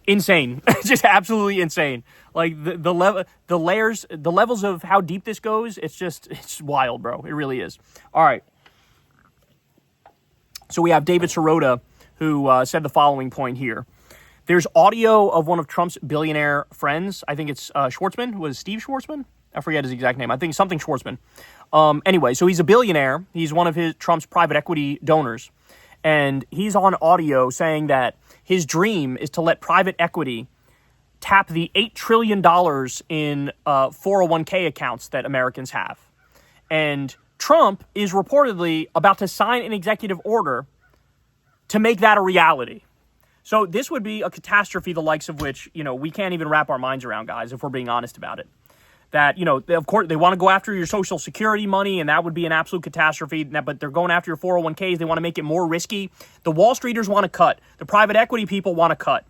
Insane. Just absolutely insane. Like the levels of how deep this goes, it's wild, bro. It really is. All right. So we have David Sirota, who said the following point here. There's audio of one of Trump's billionaire friends. I think it's Schwartzman. Was Steve Schwartzman? I forget his exact name. I think something Schwartzman. Anyway, so he's a billionaire. He's one of Trump's private equity donors. And he's on audio saying that his dream is to let private equity tap the $8 trillion in 401k accounts that Americans have. And Trump is reportedly about to sign an executive order to make that a reality. So this would be a catastrophe, the likes of which, we can't even wrap our minds around, guys, if we're being honest about it. That, of course, they want to go after your Social Security money, and that would be an absolute catastrophe. But they're going after your 401ks. They want to make it more risky. The Wall Streeters want to cut. The private equity people want to cut.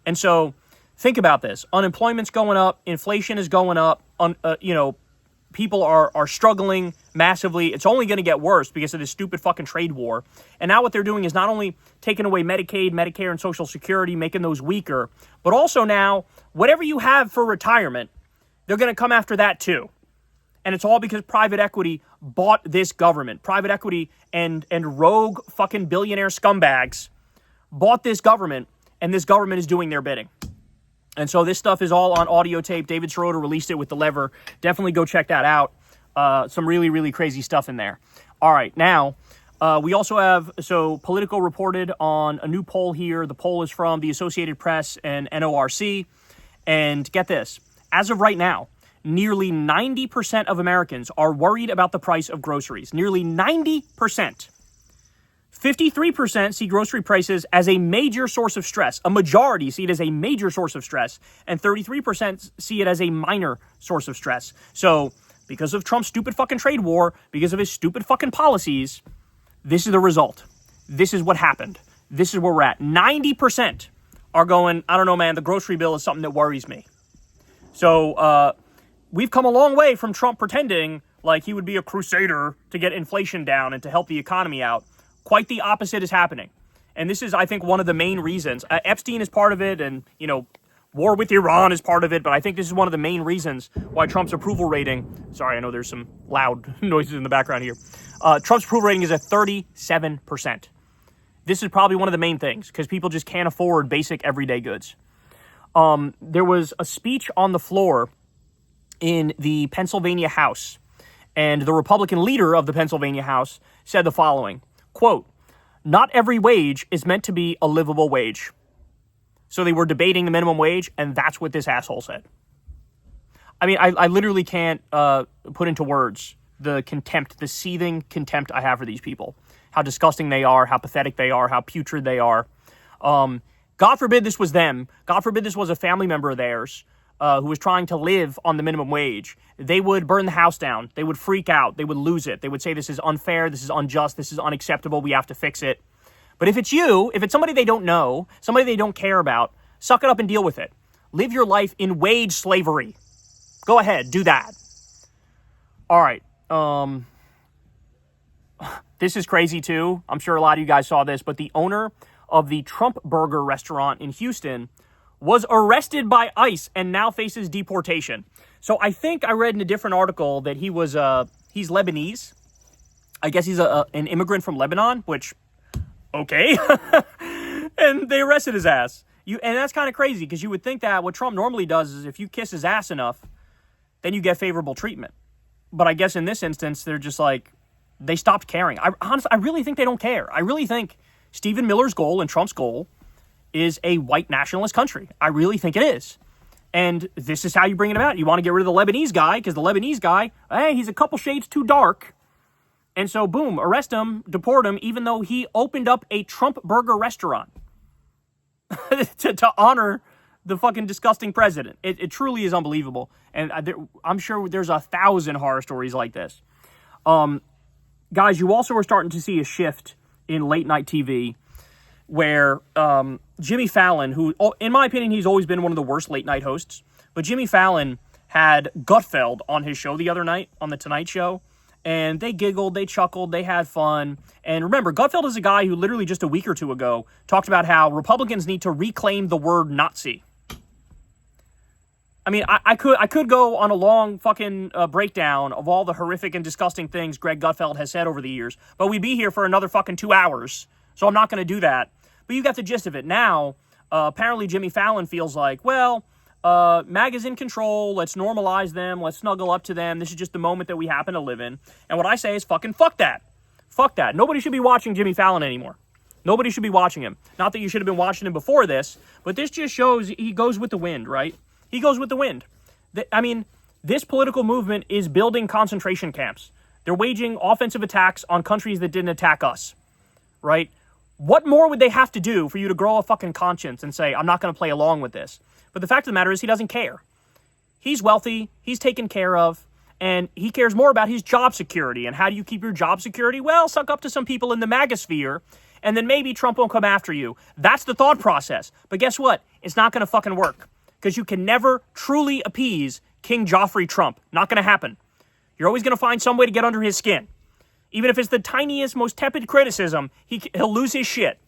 And so think about this. Unemployment's going up. Inflation is going up. People are struggling massively. It's only going to get worse because of this stupid fucking trade war. And now what they're doing is not only taking away Medicaid, Medicare, and Social Security, making those weaker, but also now, whatever you have for retirement, they're going to come after that too. And it's all because private equity bought this government. Private equity and rogue fucking billionaire scumbags bought this government, and this government is doing their bidding. And so this stuff is all on audio tape. David Sirota released it with The Lever. Definitely go check that out. Some really, really crazy stuff in there. All right, now, we also have, Politico reported on a new poll here. The poll is from the Associated Press and NORC. And get this, as of right now, nearly 90% of Americans are worried about the price of groceries. Nearly 90%. 53% see grocery prices as a major source of stress. A majority see it as a major source of stress. And 33% see it as a minor source of stress. So, because of Trump's stupid fucking trade war, because of his stupid fucking policies, this is the result. This is what happened. This is where we're at. 90% are going, I don't know, man, the grocery bill is something that worries me. So, we've come a long way from Trump pretending like he would be a crusader to get inflation down and to help the economy out. Quite the opposite is happening. And this is, I think, one of the main reasons. Epstein is part of it, and, war with Iran is part of it, but I think this is one of the main reasons why Trump's approval rating, sorry, I know there's some loud noises in the background here. Trump's approval rating is at 37%. This is probably one of the main things, because people just can't afford basic everyday goods. There was a speech on the floor in the Pennsylvania House, and the Republican leader of the Pennsylvania House said the following, quote, "Not every wage is meant to be a livable wage." So they were debating the minimum wage, and that's what this asshole said. I mean, I literally can't put into words the contempt, the seething contempt I have for these people. How disgusting they are, how pathetic they are, how putrid they are. God forbid this was them. God forbid this was a family member of theirs. who was trying to live on the minimum wage, they would burn the house down. They would freak out. They would lose it. They would say, this is unfair. This is unjust. This is unacceptable. We have to fix it. But if it's you, if it's somebody they don't know, somebody they don't care about, suck it up and deal with it. Live your life in wage slavery. Go ahead, do that. All right. This is crazy too. I'm sure a lot of you guys saw this, but the owner of the Trump Burger restaurant in Houston was arrested by ICE and now faces deportation. So I think I read in a different article that he's Lebanese. I guess he's an immigrant from Lebanon, which, okay. And they arrested his ass. And that's kind of crazy, because you would think that what Trump normally does is if you kiss his ass enough, then you get favorable treatment. But I guess in this instance, they're just like, they stopped caring. Honestly, I really think they don't care. I really think Stephen Miller's goal and Trump's goal is a white nationalist country. I really think it is. And this is how you bring it about. You want to get rid of the Lebanese guy, because the Lebanese guy, hey, he's a couple shades too dark. And so, boom, arrest him, deport him, even though he opened up a Trump Burger restaurant to honor the fucking disgusting president. It truly is unbelievable. And I'm sure there's 1,000 horror stories like this. Guys, you also are starting to see a shift in late night TV where Jimmy Fallon, who, in my opinion, he's always been one of the worst late night hosts, but Jimmy Fallon had Gutfeld on his show the other night on The Tonight Show, and they giggled, they chuckled, they had fun. And remember, Gutfeld is a guy who literally just a week or two ago talked about how Republicans need to reclaim the word Nazi. I mean, I could go on a long fucking breakdown of all the horrific and disgusting things Greg Gutfeld has said over the years, but we'd be here for another fucking 2 hours, so I'm not going to do that. But you got the gist of it. Now, apparently Jimmy Fallon feels like, well, MAGA's in control, let's normalize them, let's snuggle up to them, this is just the moment that we happen to live in. And what I say is fucking fuck that. Fuck that. Nobody should be watching Jimmy Fallon anymore. Nobody should be watching him. Not that you should have been watching him before this, but this just shows he goes with the wind, right? He goes with the wind. I mean, this political movement is building concentration camps. They're waging offensive attacks on countries that didn't attack us, right? What more would they have to do for you to grow a fucking conscience and say, I'm not going to play along with this? But the fact of the matter is he doesn't care. He's wealthy, he's taken care of, and he cares more about his job security. And how do you keep your job security? Well, suck up to some people in the MAGA sphere, and then maybe Trump won't come after you. That's the thought process. But guess what? It's not going to fucking work. Because you can never truly appease King Joffrey Trump. Not going to happen. You're always going to find some way to get under his skin. Even if it's the tiniest, most tepid criticism, he'll lose his shit.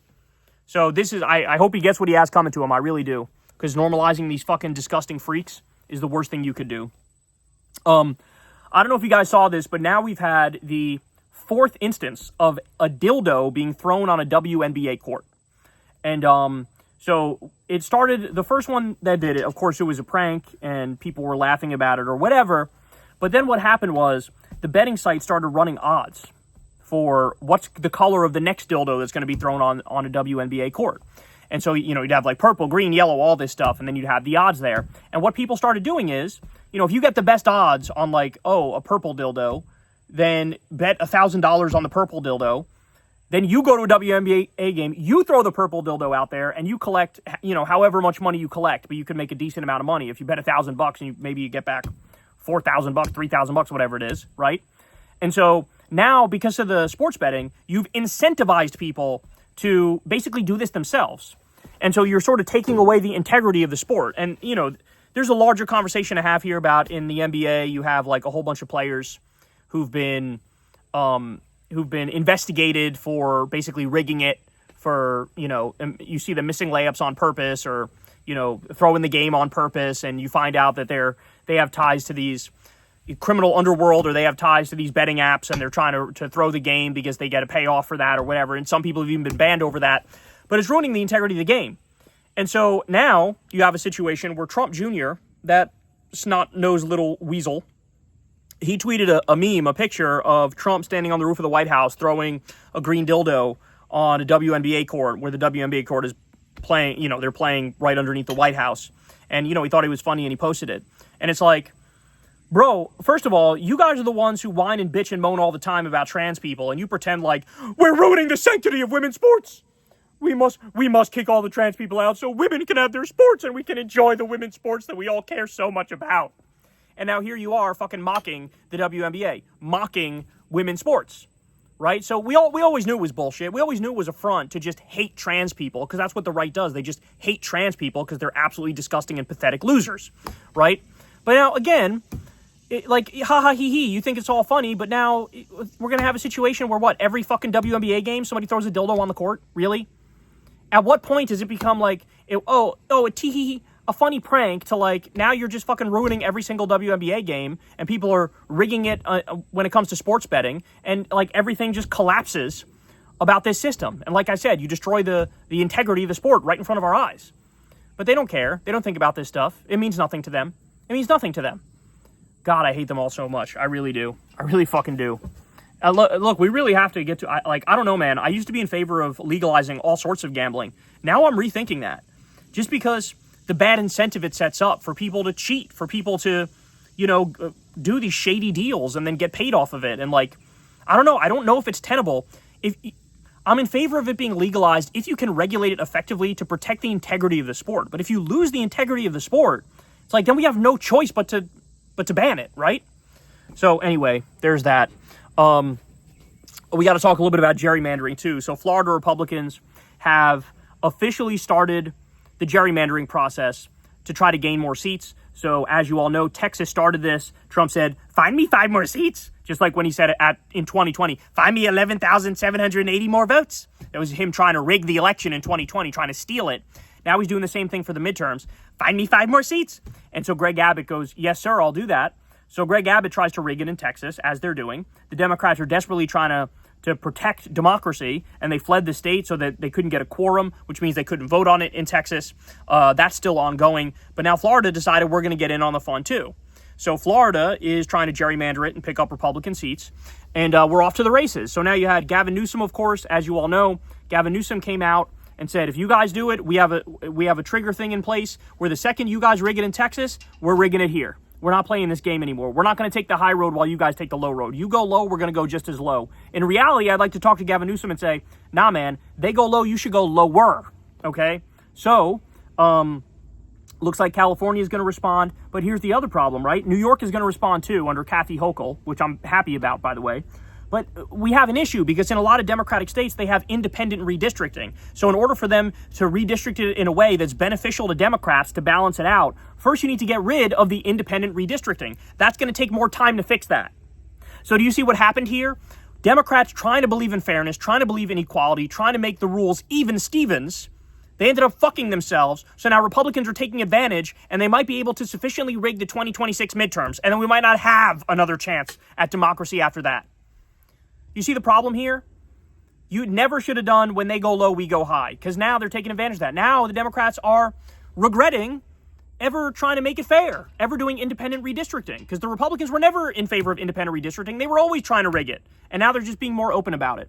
So this is, I hope he gets what he has coming to him. I really do. Because normalizing these fucking disgusting freaks is the worst thing you could do. I don't know if you guys saw this, but now we've had the 4th instance of a dildo being thrown on a WNBA court. And, so it started, the first one that did it, of course, it was a prank and people were laughing about it or whatever. But then what happened was the betting site started running odds for what's the color of the next dildo that's going to be thrown on a WNBA court. And so, you'd have like purple, green, yellow, all this stuff, and then you'd have the odds there. And what people started doing is, if you get the best odds on like, a purple dildo, then bet $1,000 on the purple dildo. Then you go to a WNBA game, you throw the purple dildo out there, and you collect, however much money you collect, but you can make a decent amount of money. If you bet $1,000 and maybe you get back $4,000, $3,000, whatever it is, right? And so now, because of the sports betting, you've incentivized people to basically do this themselves. And so you're sort of taking away the integrity of the sport. And, there's a larger conversation to have here about in the NBA, you have like a whole bunch of players who've been investigated for basically rigging it for, you see them missing layups on purpose or, throwing the game on purpose. And you find out that they have ties to these criminal underworld or they have ties to these betting apps and they're trying to throw the game because they get a payoff for that or whatever. And some people have even been banned over that. But it's ruining the integrity of the game. And so now you have a situation where Trump Jr., that snot-nosed little weasel, he tweeted a meme, a picture of Trump standing on the roof of the White House throwing a green dildo on a WNBA court where the WNBA court is playing, they're playing right underneath the White House. And, he thought it was funny and he posted it. And it's like, bro, first of all, you guys are the ones who whine and bitch and moan all the time about trans people and you pretend like we're ruining the sanctity of women's sports. we must kick all the trans people out so women can have their sports and we can enjoy the women's sports that we all care so much about. And now here you are fucking mocking the WNBA, mocking women's sports, right? So we always knew it was bullshit. We always knew it was a front to just hate trans people, because that's what the right does. They just hate trans people because they're absolutely disgusting and pathetic losers, right? But now, again, like, ha he he, you think it's all funny, but now we're going to have a situation where, what, every fucking WNBA game, somebody throws a dildo on the court? Really? At what point does it become like, a funny prank to, like, now you're just fucking ruining every single WNBA game, and people are rigging it when it comes to sports betting, and, like, everything just collapses about this system. And like I said, you destroy the integrity of the sport right in front of our eyes. But they don't care. They don't think about this stuff. It means nothing to them. It means nothing to them. God, I hate them all so much. I really do. I really fucking do. Look, we really have to get to, I don't know, man. I used to be in favor of legalizing all sorts of gambling. Now I'm rethinking that. Just because the bad incentive it sets up for people to cheat, for people to, do these shady deals and then get paid off of it. And, like, I don't know. I don't know if it's tenable. I'm in favor of it being legalized if you can regulate it effectively to protect the integrity of the sport. But if you lose the integrity of the sport, it's like, then we have no choice but to ban it, right? So anyway, there's that. We got to talk a little bit about gerrymandering too. So Florida Republicans have officially started the gerrymandering process to try to gain more seats. So as you all know, Texas started this. Trump said, find me 5 more seats. Just like when he said it in 2020, find me 11,780 more votes. That was him trying to rig the election in 2020, trying to steal it. Now he's doing the same thing for the midterms. Find me 5 more seats. And so Greg Abbott goes, yes, sir, I'll do that. So Greg Abbott tries to rig it in Texas, as they're doing. The Democrats are desperately trying to protect democracy, and they fled the state so that they couldn't get a quorum, which means they couldn't vote on it in Texas. That's still ongoing. But now Florida decided we're going to get in on the fun, too. So Florida is trying to gerrymander it and pick up Republican seats, and we're off to the races. So now you had Gavin Newsom, of course, as you all know. Gavin Newsom came out and said, if you guys do it, we have a trigger thing in place where the second you guys rig it in Texas, we're rigging it here. We're not playing this game anymore. We're not going to take the high road while you guys take the low road. You go low, we're going to go just as low. In reality, I'd like to talk to Gavin Newsom and say, nah, man, they go low, you should go lower, okay? So, looks like California is going to respond, but here's the other problem, right? New York is going to respond too under Kathy Hochul, which I'm happy about, by the way. But we have an issue because in a lot of Democratic states, they have independent redistricting. So in order for them to redistrict it in a way that's beneficial to Democrats to balance it out, first you need to get rid of the independent redistricting. That's going to take more time to fix that. So do you see what happened here? Democrats trying to believe in fairness, trying to believe in equality, trying to make the rules even Stevens. They ended up fucking themselves. So now Republicans are taking advantage, and they might be able to sufficiently rig the 2026 midterms. And then we might not have another chance at democracy after that. You see the problem here? You never should have done when they go low, we go high. Because now they're taking advantage of that. Now the Democrats are regretting ever trying to make it fair, ever doing independent redistricting. Because the Republicans were never in favor of independent redistricting. They were always trying to rig it. And now they're just being more open about it.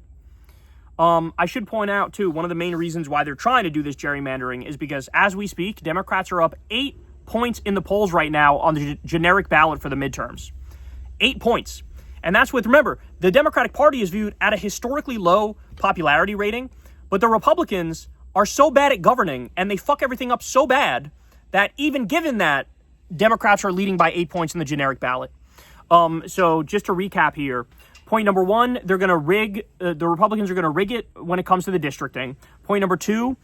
I should point out, too, one of the main reasons why they're trying to do this gerrymandering is because, as we speak, Democrats are up 8 points in the polls right now on the generic ballot for the midterms. 8 points. And that's with, remember, the Democratic Party is viewed at a historically low popularity rating, but the Republicans are so bad at governing and they fuck everything up so bad that even given that, Democrats are leading by 8 points in the generic ballot. So just to recap here, point number 1, they're going to rig, the Republicans are going to rig it when it comes to the districting. Point number 2,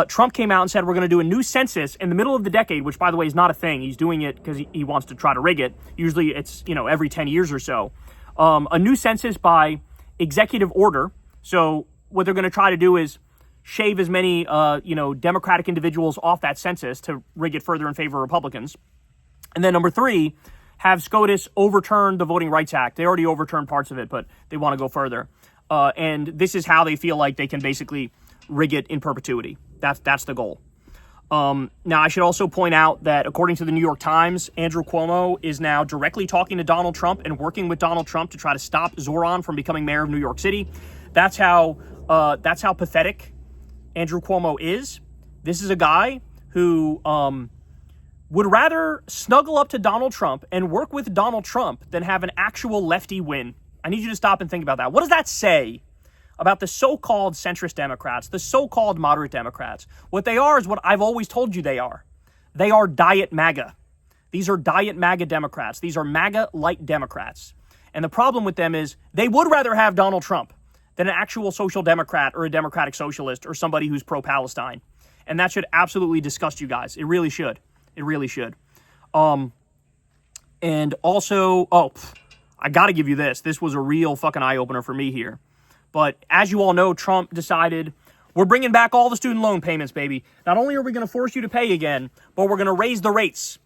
Trump came out and said we're going to do a new census in the middle of the decade, which, by the way, is not a thing. He's doing it because he wants to try to rig it. Usually it's, every 10 years or so. A new census by executive order. So what they're going to try to do is shave as many, Democratic individuals off that census to rig it further in favor of Republicans. And then number 3, have SCOTUS overturn the Voting Rights Act. They already overturned parts of it, but they want to go further. And this is how they feel like they can basically rig it in perpetuity. That's the goal. Now, I should also point out that according to the New York Times, Andrew Cuomo is now directly talking to Donald Trump and working with Donald Trump to try to stop Zoran from becoming mayor of New York City. That's how pathetic Andrew Cuomo is. This is a guy who would rather snuggle up to Donald Trump and work with Donald Trump than have an actual lefty win. I need you to stop and think about that. What does that say about the so-called centrist Democrats, the so-called moderate Democrats. What they are is what I've always told you they are. They are diet MAGA. These are diet MAGA Democrats. These are MAGA-light Democrats. And the problem with them is they would rather have Donald Trump than an actual social democrat or a democratic socialist or somebody who's pro-Palestine. And that should absolutely disgust you guys. It really should. It really should. And also, I got to give you this. This was a real fucking eye-opener for me here. But as you all know, Trump decided, we're bringing back all the student loan payments, baby. Not only are we going to force you to pay again, but we're going to raise the rates.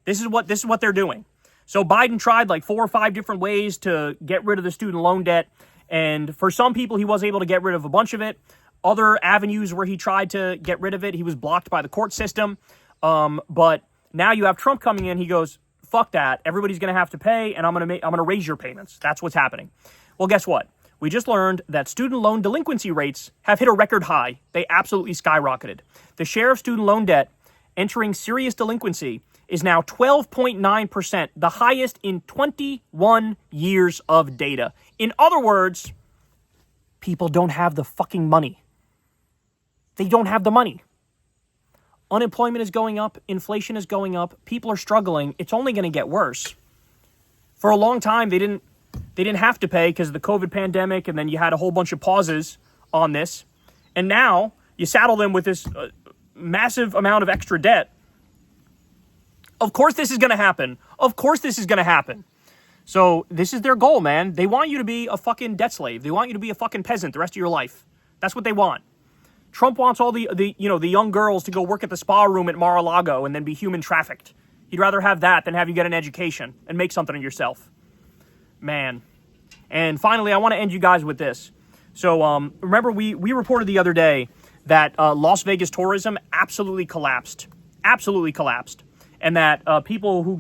This is what they're doing. So Biden tried like 4 or 5 different ways to get rid of the student loan debt. And for some people, he was able to get rid of a bunch of it. Other avenues where he tried to get rid of it, he was blocked by the court system. But now you have Trump coming in. He goes, fuck that. Everybody's going to have to pay, and I'm going to raise your payments. That's what's happening. Well, guess what? We just learned that student loan delinquency rates have hit a record high. They absolutely skyrocketed. The share of student loan debt entering serious delinquency is now 12.9%, the highest in 21 years of data. In other words, people don't have the fucking money. They don't have the money. Unemployment is going up. Inflation is going up. People are struggling. It's only going to get worse. For a long time, they didn't have to pay because of the COVID pandemic, and then you had a whole bunch of pauses on this. And now you saddle them with this massive amount of extra debt. Of course this is going to happen. Of course this is going to happen. So this is their goal, man. They want you to be a fucking debt slave. They want you to be a fucking peasant the rest of your life. That's what they want. Trump wants all the young girls to go work at the spa room at Mar-a-Lago and then be human trafficked. He'd rather have that than have you get an education and make something of yourself. Man. And finally, I want to end you guys with this. So remember we reported the other day that Las Vegas tourism absolutely collapsed. Absolutely collapsed. And that people who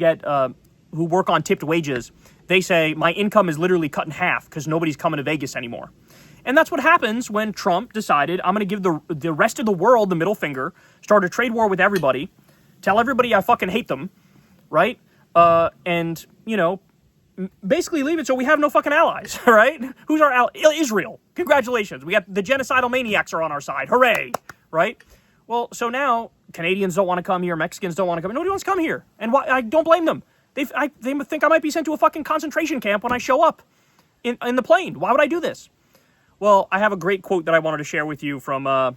work on tipped wages, they say, my income is literally cut in half because nobody's coming to Vegas anymore. And that's what happens when Trump decided, I'm going to give the rest of the world the middle finger, start a trade war with everybody, tell everybody I fucking hate them, right? And, basically leave it so we have no fucking allies, right? Who's our ally? Israel. Congratulations. We got the genocidal maniacs are on our side. Hooray, right? Well, so now Canadians don't want to come here. Mexicans don't want to come. Nobody wants to come here. And why? I don't blame them. They think I might be sent to a fucking concentration camp when I show up in the plane. Why would I do this? Well, I have a great quote that I wanted to share with you from, let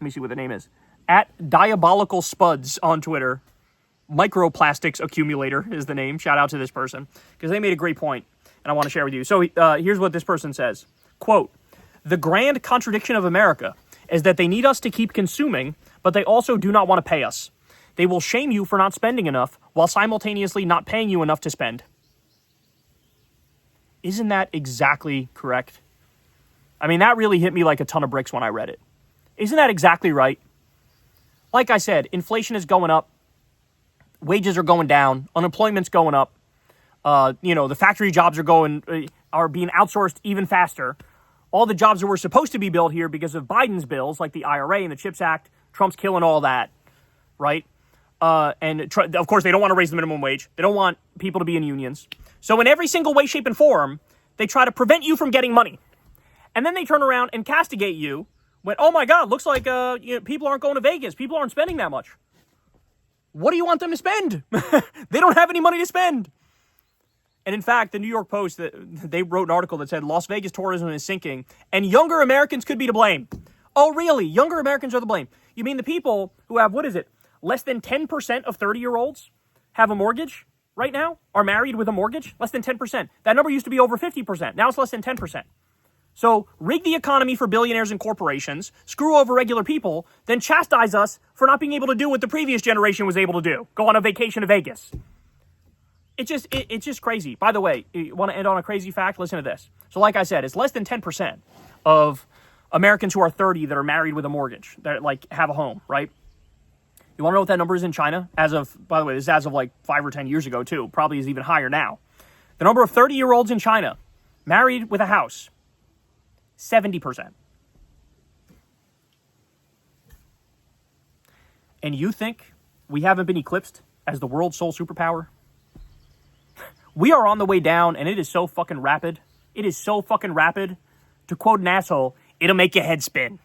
me see what the name is, at Diabolical Spuds on Twitter. Microplastics Accumulator is the name. Shout out to this person because they made a great point and I want to share with you. So here's what this person says. Quote, the grand contradiction of America is that they need us to keep consuming, but they also do not want to pay us. They will shame you for not spending enough while simultaneously not paying you enough to spend. Isn't that exactly correct? I mean, that really hit me like a ton of bricks when I read it. Isn't that exactly right? Like I said, inflation is going up. Wages are going down. Unemployment's going up. The factory jobs are being outsourced even faster. All the jobs that were supposed to be built here because of Biden's bills, like the IRA and the CHIPS Act, Trump's killing all that, right? Of course, they don't want to raise the minimum wage. They don't want people to be in unions. So in every single way, shape, and form, they try to prevent you from getting money. And then they turn around and castigate you when, oh my God, looks like people aren't going to Vegas. People aren't spending that much. What do you want them to spend? They don't have any money to spend. And in fact, the New York Post, they wrote an article that said Las Vegas tourism is sinking and younger Americans could be to blame. Oh, really? Younger Americans are to blame. You mean the people who have, less than 10% of 30-year-olds have a mortgage right now? Are married with a mortgage? Less than 10%. That number used to be over 50%. Now it's less than 10%. So rig the economy for billionaires and corporations, screw over regular people, then chastise us for not being able to do what the previous generation was able to do. Go on a vacation to Vegas. It's just crazy. By the way, you want to end on a crazy fact? Listen to this. So like I said, it's less than 10% of Americans who are 30 that are married with a mortgage, that have a home, right? You want to know what that number is in China? By the way, this is as of 5 or 10 years ago too. Probably is even higher now. The number of 30-year-olds in China married with a house, 70%. And you think we haven't been eclipsed as the world's sole superpower? We are on the way down, and it is so fucking rapid. It is so fucking rapid. To quote an asshole, It'll make your head spin.